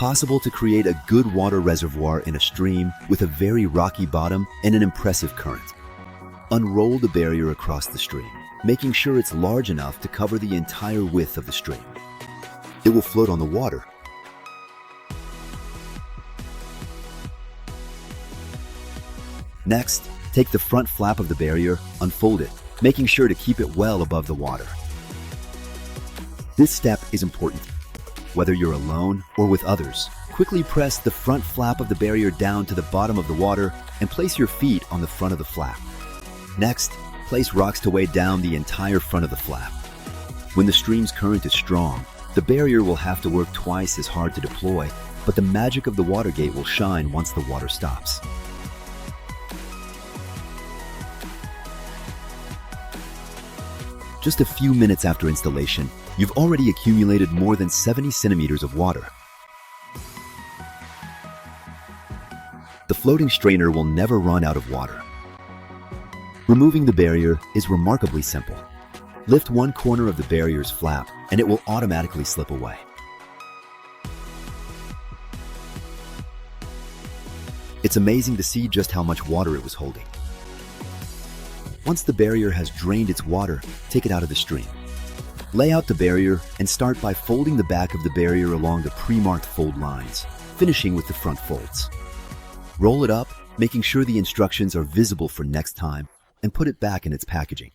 possible to create a good water reservoir in a stream with a very rocky bottom and an impressive current. Unroll the barrier across the stream, making sure it's large enough to cover the entire width of the stream. It will float on the water. Next, take the front flap of the barrier, unfold it, making sure to keep it well above the water. This step is important. Whether you're alone or with others, quickly press the front flap of the barrier down to the bottom of the water and place your feet on the front of the flap. Next, place rocks to weigh down the entire front of the flap. When the stream's current is strong, the barrier will have to work twice as hard to deploy, but the magic of the water gate will shine once the water stops. Just a few minutes after installation, you've already accumulated more than 70 centimeters of water. The floating strainer will never run out of water. Removing the barrier is remarkably simple. Lift one corner of the barrier's flap and it will automatically slip away. It's amazing to see just how much water it was holding. Once the barrier has drained its water, take it out of the stream. Lay out the barrier and start by folding the back of the barrier along the pre-marked fold lines, finishing with the front folds. Roll it up, making sure the instructions are visible for next time, and put it back in its packaging.